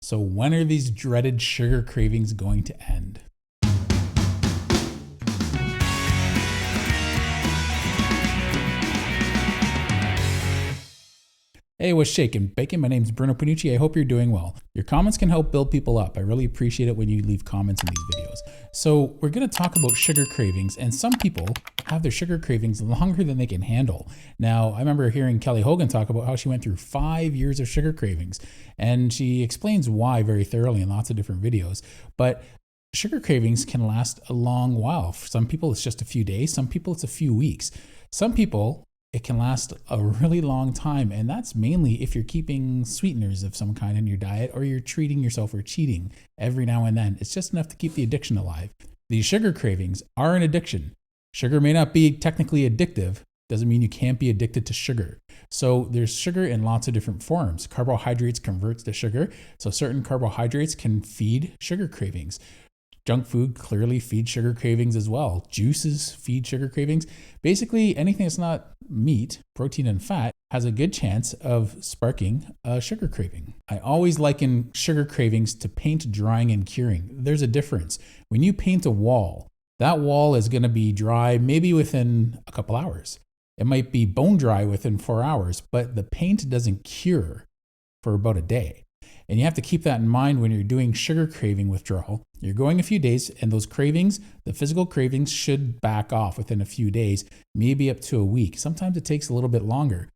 So when are these dreaded sugar cravings going to end? Hey, what's shaking, bacon? My name's Bruno Panucci. I hope you're doing well. Your comments can help build people up. I really appreciate it when you leave comments in these videos. So we're going to talk about sugar cravings, and some people have their sugar cravings longer than they can handle. Now, I remember hearing Kelly Hogan talk about how she went through 5 years of sugar cravings, and she explains why very thoroughly in lots of different videos. But sugar cravings can last a long while. For some people, it's just a few days. Some people, it's a few weeks. Some people, it can last a really long time, and that's mainly if you're keeping sweeteners of some kind in your diet, or you're treating yourself or cheating every now and then. It's just enough to keep the addiction alive. These sugar cravings are an addiction. Sugar may not be technically addictive, doesn't mean you can't be addicted to sugar. So there's sugar in lots of different forms. Carbohydrates converts to sugar, so certain carbohydrates can feed sugar cravings. Junk food clearly feeds sugar cravings as well. Juices feed sugar cravings. Basically, anything that's not meat, protein, and fat has a good chance of sparking a sugar craving. I always liken sugar cravings to paint drying and curing. There's a difference. When you paint a wall, that wall is going to be dry maybe within a couple hours. It might be bone dry within 4 hours, but the paint doesn't cure for about a day. And you have to keep that in mind when you're doing sugar craving withdrawal. You're going a few days, and those cravings, the physical cravings, should back off within a few days, maybe up to a week. Sometimes it takes a little bit longer.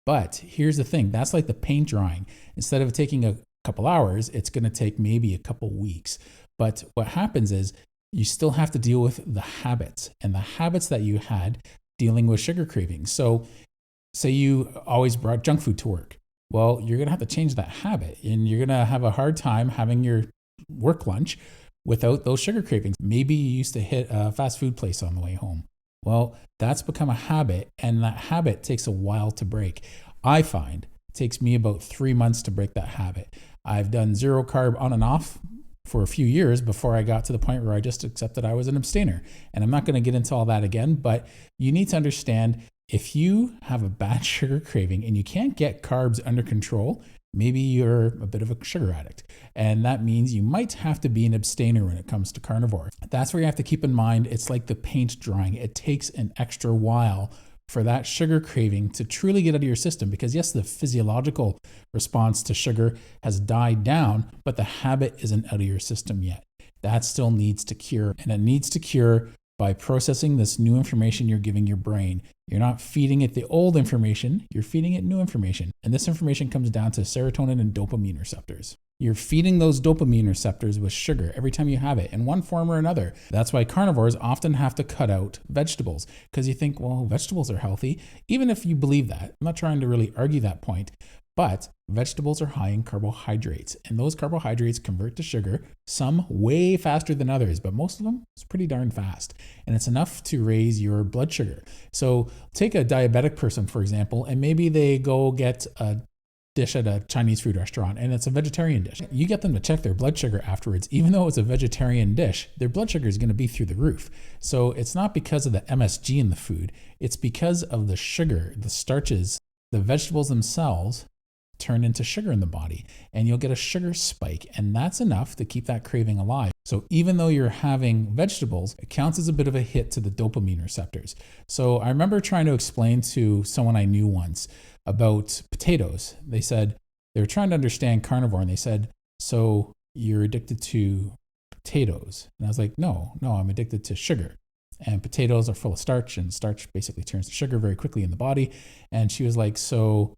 But here's the thing, that's like the paint drying. Instead of taking a couple hours, it's going to take maybe a couple weeks. But what happens is you still have to deal with the habits, and the habits that you had dealing with sugar cravings. So say you always brought junk food to work. Well, you're going to have to change that habit, and you're going to have a hard time having your work lunch without those sugar cravings. Maybe you used to hit a fast food place on the way home. Well, that's become a habit, and that habit takes a while to break. I find it takes me about 3 months to break that habit. I've done zero carb on and off for a few years before I got to the point where I just accepted I was an abstainer. And I'm not going to get into all that again, but you need to understand, if you have a bad sugar craving and you can't get carbs under control, maybe you're a bit of a sugar addict. And that means you might have to be an abstainer when it comes to carnivore. That's where you have to keep in mind, it's like the paint drying. It takes an extra while for that sugar craving to truly get out of your system, because yes, the physiological response to sugar has died down, but the habit isn't out of your system yet. That still needs to cure, and it needs to cure by processing this new information you're giving your brain. You're not feeding it the old information, you're feeding it new information. And this information comes down to serotonin and dopamine receptors. You're feeding those dopamine receptors with sugar every time you have it in one form or another. That's why carnivores often have to cut out vegetables, because you think, well, vegetables are healthy. Even if you believe that, I'm not trying to really argue that point, but vegetables are high in carbohydrates, and those carbohydrates convert to sugar, some way faster than others, but most of them is pretty darn fast. And it's enough to raise your blood sugar. So take a diabetic person, for example, and maybe they go get a dish at a Chinese food restaurant, and it's a vegetarian dish. You get them to check their blood sugar afterwards. Even though it's a vegetarian dish, their blood sugar is going to be through the roof. So it's not because of the MSG in the food, it's because of the sugar, the starches, the vegetables themselves turn into sugar in the body, and you'll get a sugar spike, and that's enough to keep that craving alive. So even though you're having vegetables, it counts as a bit of a hit to the dopamine receptors. So I remember trying to explain to someone I knew once about potatoes. They said, they were trying to understand carnivore, and they said, so you're addicted to potatoes? And I was like, no, I'm addicted to sugar. And potatoes are full of starch, and starch basically turns to sugar very quickly in the body. And she was like, so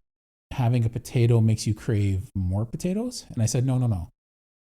having a potato makes you crave more potatoes? And I said, no.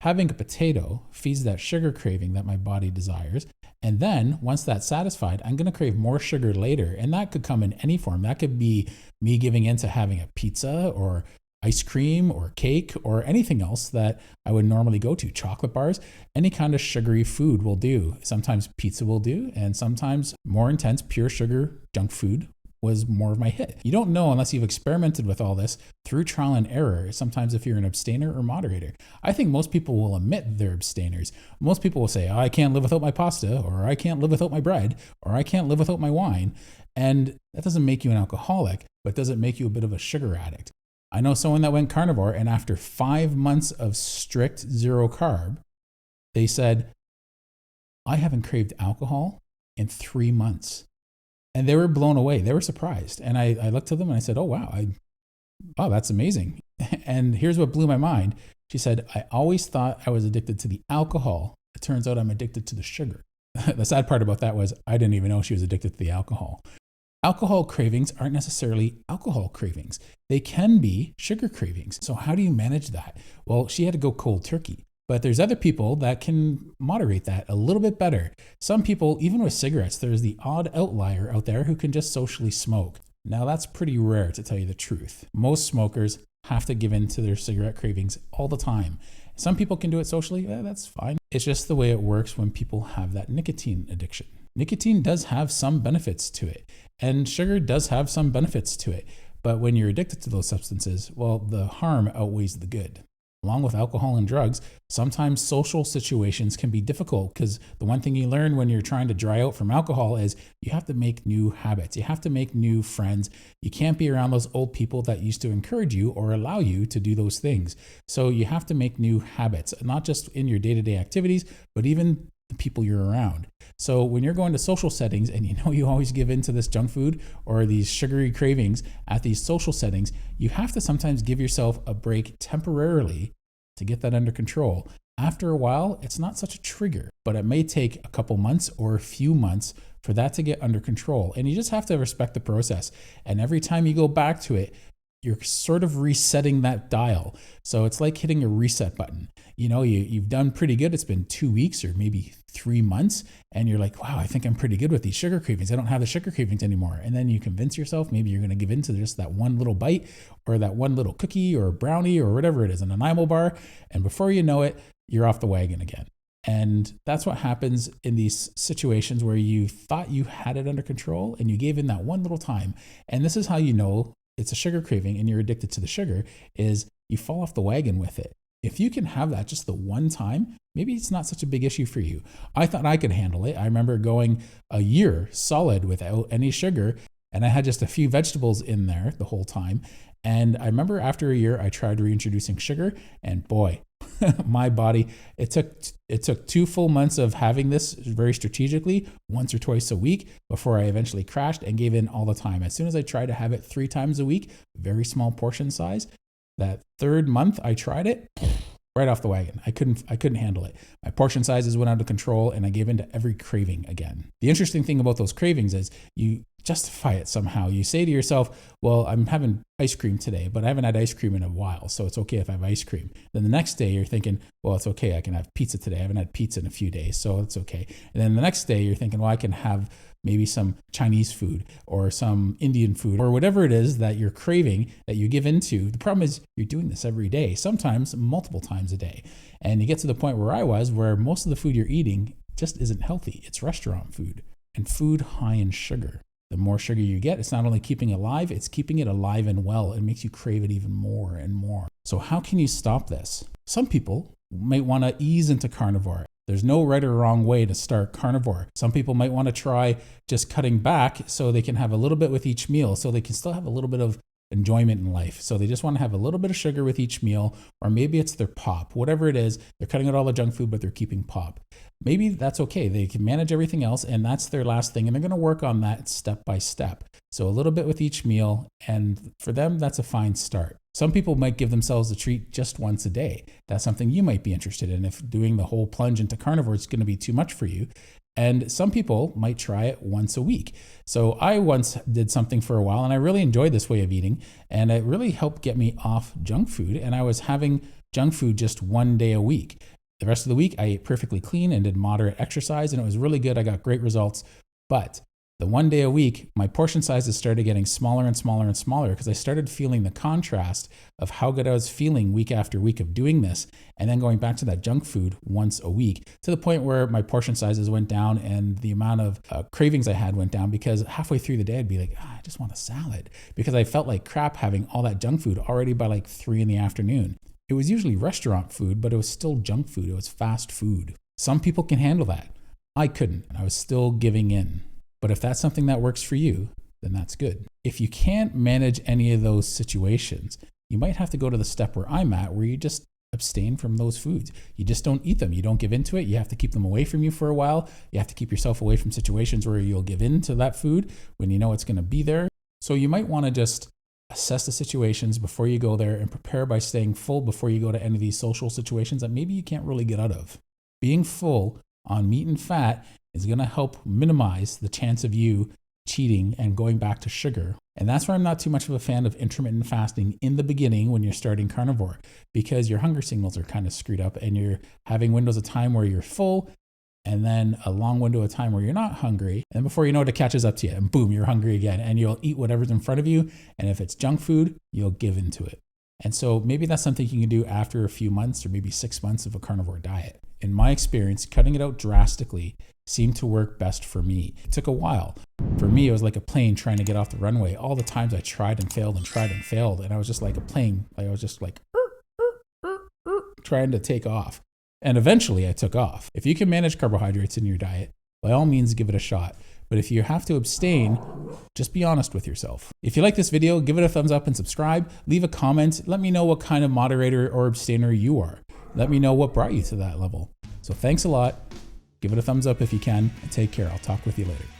Having a potato feeds that sugar craving that my body desires. And then once that's satisfied, I'm going to crave more sugar later. And that could come in any form. That could be me giving into having a pizza or ice cream or cake or anything else that I would normally go to. Chocolate bars, any kind of sugary food will do. Sometimes pizza will do. And sometimes more intense, pure sugar, junk food was more of my hit. You don't know unless you've experimented with all this through trial and error, sometimes if you're an abstainer or moderator. I think most people will admit they're abstainers. Most people will say, oh, I can't live without my pasta, or I can't live without my bread, or I can't live without my wine. And that doesn't make you an alcoholic, but does it make you a bit of a sugar addict? I know someone that went carnivore, and after 5 months of strict zero carb, they said, I haven't craved alcohol in 3 months. And they were blown away. They were surprised. And I looked at them and I said, oh, wow, that's amazing. And here's what blew my mind. She said, I always thought I was addicted to the alcohol. It turns out I'm addicted to the sugar. The sad part about that was I didn't even know she was addicted to the alcohol. Alcohol cravings aren't necessarily alcohol cravings. They can be sugar cravings. So how do you manage that? Well, she had to go cold turkey. But there's other people that can moderate that a little bit better. Some people, even with cigarettes, there's the odd outlier out there who can just socially smoke. Now that's pretty rare, to tell you the truth. Most smokers have to give in to their cigarette cravings all the time. Some people can do it socially, that's fine. It's just the way it works when people have that nicotine addiction. Nicotine does have some benefits to it, and sugar does have some benefits to it. But when you're addicted to those substances, well, the harm outweighs the good. Along with alcohol and drugs, sometimes social situations can be difficult because the one thing you learn when you're trying to dry out from alcohol is you have to make new habits. You have to make new friends. You can't be around those old people that used to encourage you or allow you to do those things. So you have to make new habits, not just in your day-to-day activities, but even the people you're around. So when you're going to social settings and you know you always give in to this junk food or these sugary cravings at these social settings, you have to sometimes give yourself a break temporarily to get that under control. After a while, it's not such a trigger, but it may take a couple months or a few months for that to get under control. And you just have to respect the process. And every time you go back to it, you're sort of resetting that dial. So it's like hitting a reset button. You know, you've done pretty good. It's been 2 weeks or maybe 3 months. And you're like, wow, I think I'm pretty good with these sugar cravings. I don't have the sugar cravings anymore. And then you convince yourself, maybe you're going to give in to just that one little bite or that one little cookie or brownie or whatever it is, an Nanaimo bar. And before you know it, you're off the wagon again. And that's what happens in these situations where you thought you had it under control and you gave in that one little time. And this is how you know it's a sugar craving and you're addicted to the sugar, is you fall off the wagon with it. If you can have that just the one time, maybe it's not such a big issue for you. I thought I could handle it. I remember going a year solid without any sugar, and I had just a few vegetables in there the whole time. And I remember after a year, I tried reintroducing sugar, and boy, my body, it took 2 full months of having this very strategically, once or twice a week, before I eventually crashed and gave in all the time. As soon as I tried to have it 3 times a week, very small portion size, that 3rd month I tried it, right off the wagon. I couldn't handle it. My portion sizes went out of control and I gave in to every craving again. The interesting thing about those cravings is you justify it somehow. You say to yourself, well, I'm having ice cream today, but I haven't had ice cream in a while, so it's okay if I have ice cream. Then the next day you're thinking, well, it's okay, I can have pizza today. I haven't had pizza in a few days, so it's okay. And then the next day you're thinking, well, I can have maybe some Chinese food or some Indian food or whatever it is that you're craving that you give into. The problem is you're doing this every day, sometimes multiple times a day. And you get to the point where I was, where most of the food you're eating just isn't healthy. It's restaurant food and food high in sugar. The more sugar you get, it's not only keeping it alive, it's keeping it alive and well. It makes you crave it even more and more. So how can you stop this? Some people might want to ease into carnivore. There's no right or wrong way to start carnivore. Some people might want to try just cutting back so they can have a little bit with each meal, so they can still have a little bit of enjoyment in life. So they just want to have a little bit of sugar with each meal, or maybe it's their pop, whatever it is. They're cutting out all the junk food, but they're keeping pop. Maybe that's okay. They can manage everything else, and that's their last thing. And they're going to work on that step by step. So a little bit with each meal, and for them, that's a fine start. Some people might give themselves a treat just once a day. That's something you might be interested in if doing the whole plunge into carnivore is going to be too much for you. And some people might try it once a week. So I once did something for a while, and I really enjoyed this way of eating, and it really helped get me off junk food. And I was having junk food just 1 day a week. The rest of the week, I ate perfectly clean and did moderate exercise, and it was really good. I got great results. But the 1 day a week, my portion sizes started getting smaller and smaller and smaller because I started feeling the contrast of how good I was feeling week after week of doing this, and then going back to that junk food once a week, to the point where my portion sizes went down and the amount of cravings I had went down, because halfway through the day I'd be like, I just want a salad, because I felt like crap having all that junk food already by like 3 in the afternoon. It was usually restaurant food, but it was still junk food. It was fast food. Some people can handle that. I couldn't, and I was still giving in. But if that's something that works for you, then that's good. If you can't manage any of those situations, you might have to go to the step where I'm at, where you just abstain from those foods. You just don't eat them. You don't give into it. You have to keep them away from you for a while. You have to keep yourself away from situations where you'll give in to that food when you know it's going to be there. So you might want to just assess the situations before you go there and prepare by staying full before you go to any of these social situations that maybe you can't really get out of. Being full on meat and fat is going to help minimize the chance of you cheating and going back to sugar. And that's why I'm not too much of a fan of intermittent fasting in the beginning when you're starting carnivore, because your hunger signals are kind of screwed up and you're having windows of time where you're full and then a long window of time where you're not hungry. And before you know it, it catches up to you and boom, you're hungry again, and you'll eat whatever's in front of you. And if it's junk food, you'll give into it. And so maybe that's something you can do after a few months or maybe 6 months of a carnivore diet. In my experience, cutting it out drastically seemed to work best for me. It took a while. For me, it was like a plane trying to get off the runway. All the times I tried and failed and tried and failed. And I was just like a plane. I was just like trying to take off. And eventually I took off. If you can manage carbohydrates in your diet, by all means, give it a shot. But if you have to abstain, just be honest with yourself. If you like this video, give it a thumbs up and subscribe. Leave a comment. Let me know what kind of moderator or abstainer you are. Let me know what brought you to that level. So thanks a lot. Give it a thumbs up if you can, and take care. I'll talk with you later.